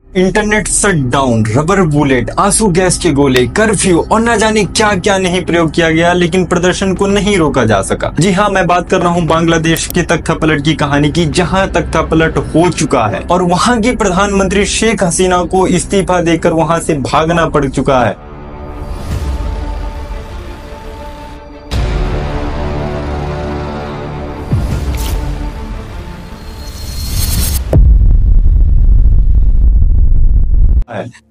Internet shut down, rubber bullet, आंसू gas के गोले, कर्फ्यू और न जाने क्या क्या नहीं प्रयोग किया गया, लेकिन प्रदर्शन को नहीं रोका जा सका। जी हाँ, मैं बात कर रहा हूँ बांग्लादेश के तख्तापलट की कहानी की, जहाँ तख्तापलट हो चुका है और वहाँ की प्रधानमंत्री शेख हसीना को इस्तीफा देकर वहाँ से भागना पड़ चुका है।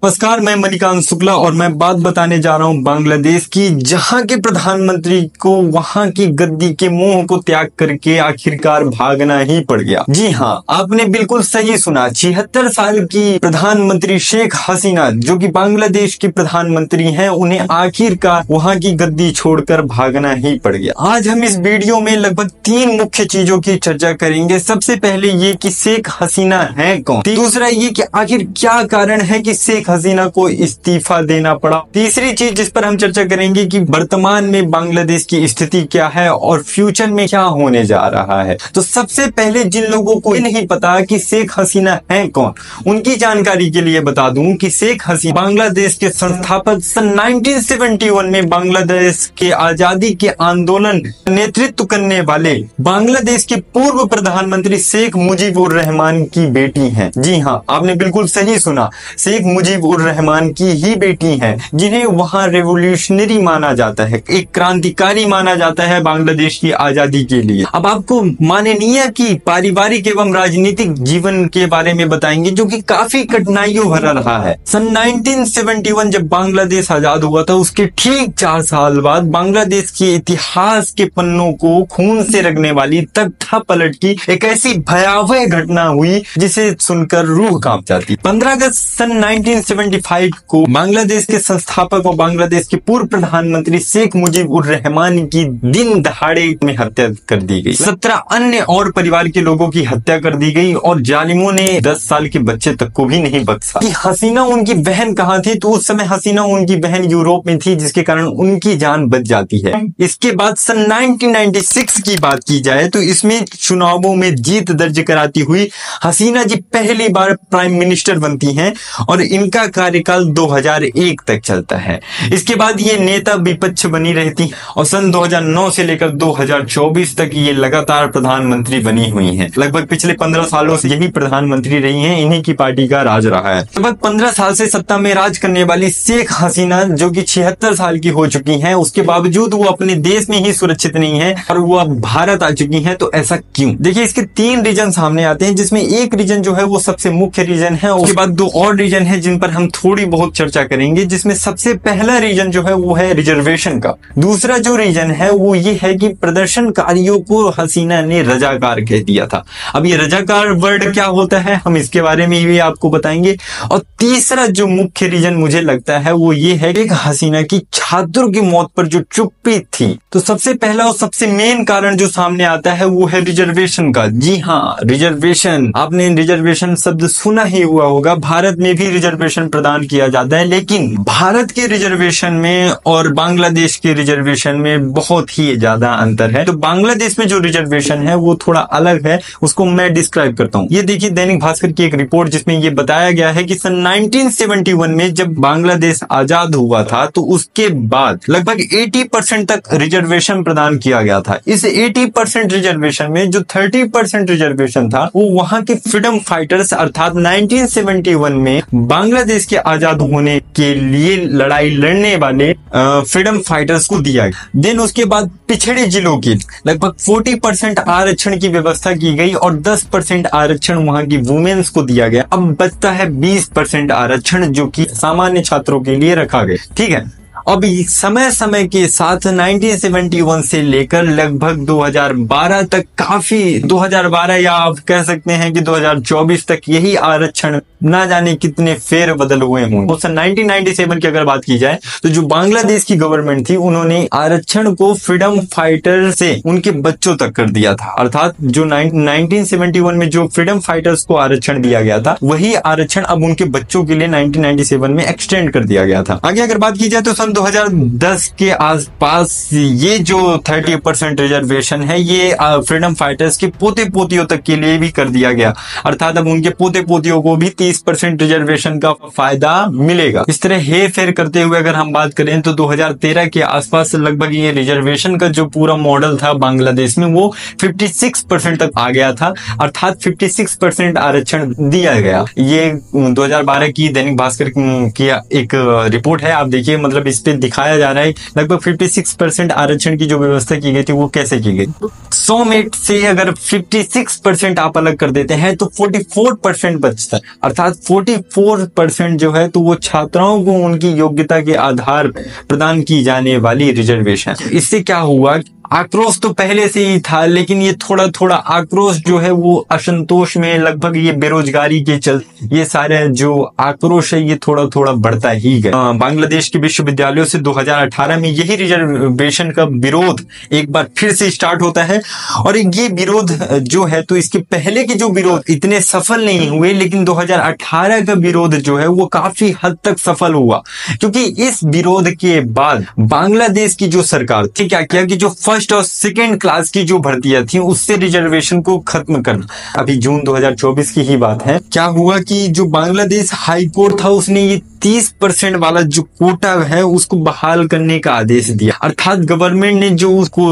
नमस्कार, मैं मणिकांत शुक्ला और मैं बात बताने जा रहा हूं बांग्लादेश की, जहां के प्रधानमंत्री को वहां की गद्दी के मोह को त्याग करके आखिरकार भागना ही पड़ गया। जी हां, आपने बिल्कुल सही सुना। 76 साल की प्रधानमंत्री शेख हसीना, जो कि बांग्लादेश की प्रधानमंत्री हैं, उन्हें आखिरकार वहां की गद्दी छोड़कर भागना ही पड़ गया। आज हम इस वीडियो में लगभग 3 मुख्य चीजों की चर्चा करेंगे। सबसे पहले ये कि शेख हसीना है कौन, दूसरा ये कि आखिर क्या कारण है कि शेख हसीना को इस्तीफा देना पड़ा, तीसरी चीज जिस पर हम चर्चा करेंगे कि वर्तमान में बांग्लादेश की स्थिति क्या है और फ्यूचर में क्या होने जा रहा है। तो सबसे पहले जिन लोगों को नहीं पता कि शेख हसीना है कौन, उनकी जानकारी के लिए बता दूं कि शेख हसीना बांग्लादेश के संस्थापक, सन 1971 में बांग्लादेश के आजादी के आंदोलन नेतृत्व करने वाले बांग्लादेश के पूर्व प्रधानमंत्री शेख मुजीबुर रहमान की बेटी हैं। जी हाँ, आपने बिल्कुल सही सुना, शेख मुजीबुर रहमान की ही बेटी हैं, जिन्हें वहां रेवोल्यूशनरी माना जाता है, एक क्रांतिकारी माना जाता है बांग्लादेश की आजादी के लिए। अब आपको माननीय की पारिवारिक एवं राजनीतिक जीवन के बारे में बताएंगे, जो कि काफी कठिनाइयों भरा रहा है। सन 1971 जब बांग्लादेश आजाद हुआ था, उसके ठीक 4 साल बाद बांग्लादेश के इतिहास के पन्नों को खून से रगने वाली तख्तापलट की एक ऐसी भयावह घटना हुई जिसे सुनकर रूह कांप जाती। 15 अगस्त सन 1975 को बांग्लादेश के संस्थापक और बांग्लादेश के पूर्व प्रधानमंत्री शेख मुजीबुर रहमान की दिन दहाड़े में हत्या कर दी गई। 17 अन्य और परिवार के लोगों की हत्या कर दी गई और जालिमों ने 10 साल के बच्चे तक को भी नहीं बख्शा। कि हसीना उनकी बहन कहाँ थी, तो उस समय हसीना उनकी बहन यूरोप में थी, जिसके कारण उनकी जान बच जाती है। इसके बाद सन 1996 की बात की जाए तो इसमें चुनावों में जीत दर्ज कराती हुई हसीना जी पहली बार प्राइम मिनिस्टर बनती हैं और इनका कार्यकाल 2001 तक चलता है। इसके बाद ये नेता विपक्ष बनी रहती और सन 2009 से लेकर 2024 तक ये लगातार प्रधानमंत्री बनी हुई हैं। लगभग पिछले 15 सालों से यही प्रधानमंत्री रही हैं, इन्हीं की पार्टी का राज रहा है। लगभग 15 साल से सत्ता में राज करने वाली शेख हसीना, जो कि 76 साल की हो चुकी हैं, उसके बावजूद वो अपने देश में ही सुरक्षित नहीं है और वो अब भारत आ चुकी हैं। तो ऐसा क्यों? देखिए, इसके 3 रीजन सामने आते हैं, जिसमें एक रीजन जो है वो सबसे मुख्य रीजन है, उसके बाद 2 और रीजन है जिन पर हम थोड़ी बहुत चर्चा करेंगे। जिसमें सबसे पहला रीजन जो है वो है रिजर्वेशन का। दूसरा जो रीजन है वो ये है कि प्रदर्शनकारियों को हसीना ने रजाकार कह दिया था। अब ये रजाकार वर्ड क्या होता है, हम इसके बारे में भी आपको बताएंगे। और तीसरा जो मुख्य रीजन मुझे लगता है वो ये है कि हसीना की छात्रों की मौत पर जो चुप्पी थी। तो सबसे पहला और सबसे मेन कारण जो सामने आता है वो है रिजर्वेशन का। जी हाँ, रिजर्वेशन, आपने रिजर्वेशन शब्द सुना ही हुआ होगा। भारत में भी रिजर्वेशन प्रदान किया जाता है, लेकिन भारत के रिजर्वेशन में और बांग्लादेश के रिजर्वेशन में बहुत ही ज्यादा अंतर है। तो बांग्लादेश में जो रिजर्वेशन है वो थोड़ा अलग है, उसको मैं डिस्क्राइब करता हूँ। ये देखिए दैनिक भास्कर की एक रिपोर्ट, जिसमें ये बताया गया है कि सन 1971 में जब बांग्लादेश आजाद हुआ था तो उसके बाद लगभग 80% तक रिजर्वेशन प्रदान किया गया था। इस 80% रिजर्वेशन में जो 30% रिजर्वेशन था वो वहां के फ्रीडम फाइटर्स, अर्थात 1971 में बांग्लादेश के आजाद होने के लिए लड़ाई लड़ने वाले फ्रीडम फाइटर्स को दिया गया। देन उसके बाद पिछड़े जिलों की लगभग 40% आरक्षण की व्यवस्था की गई और 10% आरक्षण वहां की वुमेन्स को दिया गया। अब बचता है 20% आरक्षण, जो कि सामान्य छात्रों के लिए रखा गया। ठीक है, अब समय समय के साथ 1971 से लेकर लगभग 2012 तक, काफी 2012 या आप कह सकते हैं कि 2024 तक यही आरक्षण ना जाने कितने फेर बदल हुए होंगे। सन 1997 की अगर बात की जाए तो जो बांग्लादेश की गवर्नमेंट थी, उन्होंने आरक्षण को फ्रीडम फाइटर से उनके बच्चों तक कर दिया था। अर्थात जो 1971 में जो फ्रीडम फाइटर्स को आरक्षण दिया गया था, वही आरक्षण अब उनके बच्चों के लिए 1997 में एक्सटेंड कर दिया गया था। आगे अगर बात की जाए तो सन 2010 के आसपास ये जो 30% रिजर्वेशन है ये फ्रीडम फाइटर्स के पोते पोतियों तक के लिए भी कर दिया गया, अर्थात अब उनके पोते पोतियों को भी 30% रिजर्वेशन का फायदा मिलेगा। इस तरह हे फेर करते हुए अगर हम बात करें तो 2013 के आसपास लगभग ये रिजर्वेशन का जो पूरा मॉडल था बांग्लादेश में वो 56% तक आ गया था, अर्थात 56% आरक्षण दिया गया। ये 2012 की दैनिक भास्कर की एक रिपोर्ट है, आप देखिए मतलब इस पे दिखाया जा रहा है लगभग 56% आरक्षण की जो व्यवस्था की गई थी वो कैसे की गई। 100 में से अगर 56% आप अलग कर देते हैं तो 44% बचता है, अर्थात 44% जो है तो वो छात्राओं को उनकी योग्यता के आधार प्रदान की जाने वाली रिजर्वेशन। इससे क्या हुआ, आक्रोश तो पहले से ही था लेकिन ये थोड़ा थोड़ा आक्रोश जो है वो असंतोष में, लगभग ये बेरोजगारी के चल ये सारे जो आक्रोश है ये थोड़ा थोड़ा बढ़ता ही गया। बांग्लादेश के विश्वविद्यालयों से 2018 में यही रिजर्वेशन का विरोध एक बार फिर से स्टार्ट होता है और ये विरोध जो है तो इसके पहले के जो विरोध इतने सफल नहीं हुए, लेकिन 2018 का विरोध जो है वो काफी हद तक सफल हुआ, क्योंकि इस विरोध के बाद बांग्लादेश की जो सरकार थी क्या किया कि जो फर्स्ट और सेकेंड क्लास की जो भर्तियां थी उससे रिजर्वेशन को खत्म करना। अभी जून 2024 की ही बात है, क्या हुआ कि जो बांग्लादेश हाई कोर्ट था उसने ये 30% वाला जो कोटा है उसको बहाल करने का आदेश दिया, अर्थात गवर्नमेंट ने जो उसको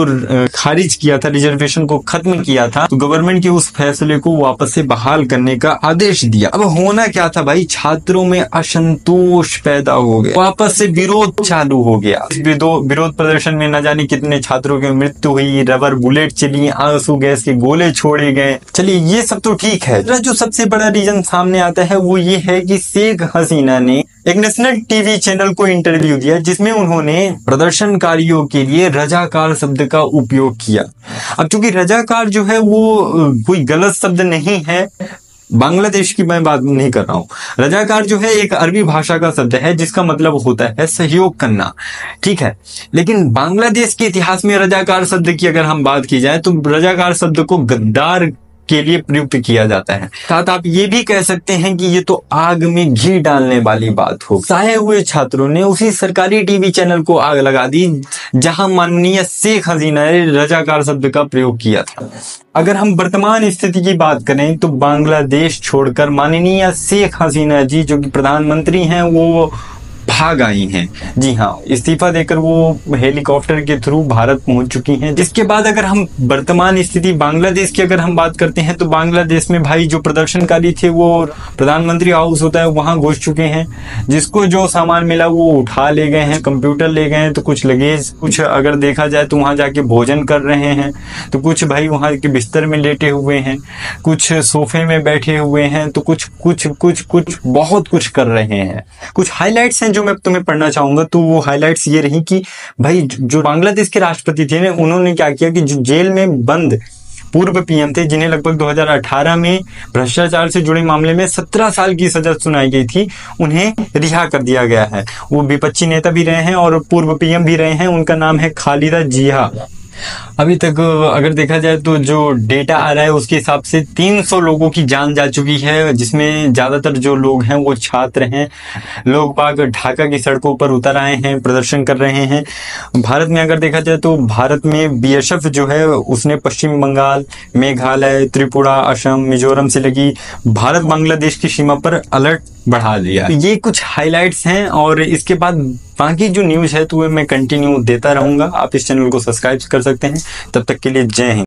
खारिज किया था, रिजर्वेशन को खत्म किया था, तो गवर्नमेंट के उस फैसले को वापस से बहाल करने का आदेश दिया। अब होना क्या था भाई, छात्रों में असंतोष पैदा हो गया, वापस से विरोध चालू हो गया। विरोध प्रदर्शन में न जाने कितने छात्रों की मृत्यु हुई, रबर बुलेट चली, आंसू गैस के गोले छोड़े गए। चलिए ये सब तो ठीक है, जो सबसे बड़ा रीजन सामने आता है वो ये है कि शेख हसीना ने एक नेशनल टीवी चैनल को इंटरव्यू दिया जिसमें उन्होंने प्रदर्शनकारियों के लिए रजाकार शब्द का उपयोग किया। अब चूंकि रजाकार जो है वो कोई गलत शब्द नहीं है, बांग्लादेश की मैं बात नहीं कर रहा हूँ। रजाकार जो है एक अरबी भाषा का शब्द है जिसका मतलब होता है सहयोग करना, ठीक है। लेकिन बांग्लादेश के इतिहास में रजाकार शब्द की अगर हम बात की जाए तो रजाकार शब्द को गद्दार के लिए प्रयुक्त किया जाता है। साथ आप ये भी कह सकते हैं कि ये तो आग में घी डालने वाली बात हो। साए हुए छात्रों ने उसी सरकारी टीवी चैनल को आग लगा दी जहां माननीय शेख हसीना ने रजाकार शब्द का प्रयोग किया था। अगर हम वर्तमान स्थिति की बात करें तो बांग्लादेश छोड़कर माननीय शेख हसीना जी जो कि प्रधानमंत्री हैं वो भाग आई हैं। जी हाँ, इस्तीफा देकर वो हेलीकॉप्टर के थ्रू भारत पहुंच चुकी हैं। इसके बाद अगर हम वर्तमान स्थिति बांग्लादेश की अगर हम बात करते हैं तो बांग्लादेश में भाई जो प्रदर्शनकारी थे वो प्रधानमंत्री हाउस होता है वहां घुस चुके हैं, जिसको जो सामान मिला वो उठा ले गए हैं, कंप्यूटर ले गए हैं, तो कुछ लगेज, कुछ अगर देखा जाए तो वहां जाके भोजन कर रहे हैं, तो कुछ भाई वहां के बिस्तर में लेटे हुए हैं, कुछ सोफे में बैठे हुए हैं, तो कुछ कुछ कुछ कुछ बहुत कुछ कर रहे हैं। कुछ हाईलाइट्स हैं जो मैं तुम्हें पढ़ना चाहूंगा, तो वो हाइलाइट्स ये रही कि भाई जो बांग्लादेश के राष्ट्रपति थे उन्होंने क्या किया कि जो जेल में बंद पूर्व पीएम थे जिन्हें लगभग 2018 में भ्रष्टाचार से जुड़े मामले में 17 साल की सजा सुनाई गई थी, उन्हें रिहा कर दिया गया है। वो विपक्षी नेता भी रहे हैं और पूर्व पीएम भी रहे हैं, उनका नाम है खालिदा जिया। अभी तक अगर देखा जाए तो जो डेटा आ रहा है उसके हिसाब से 300 लोगों की जान जा चुकी है, जिसमें ज्यादातर जो लोग हैं वो छात्र हैं। लोग बाग ढाका की सड़कों पर उतर आए हैं, प्रदर्शन कर रहे हैं। भारत में अगर देखा जाए तो भारत में बीएसएफ जो है उसने पश्चिम बंगाल, मेघालय, त्रिपुरा, असम, मिजोरम से लगी भारत बांग्लादेश की सीमा पर अलर्ट बढ़ा दिया। तो ये कुछ हाइलाइट्स हैं और इसके बाद बाकी जो न्यूज है तो मैं कंटिन्यू देता रहूंगा। आप इस चैनल को सब्सक्राइब कर सकते हैं। तब तक के लिए जय हिंद।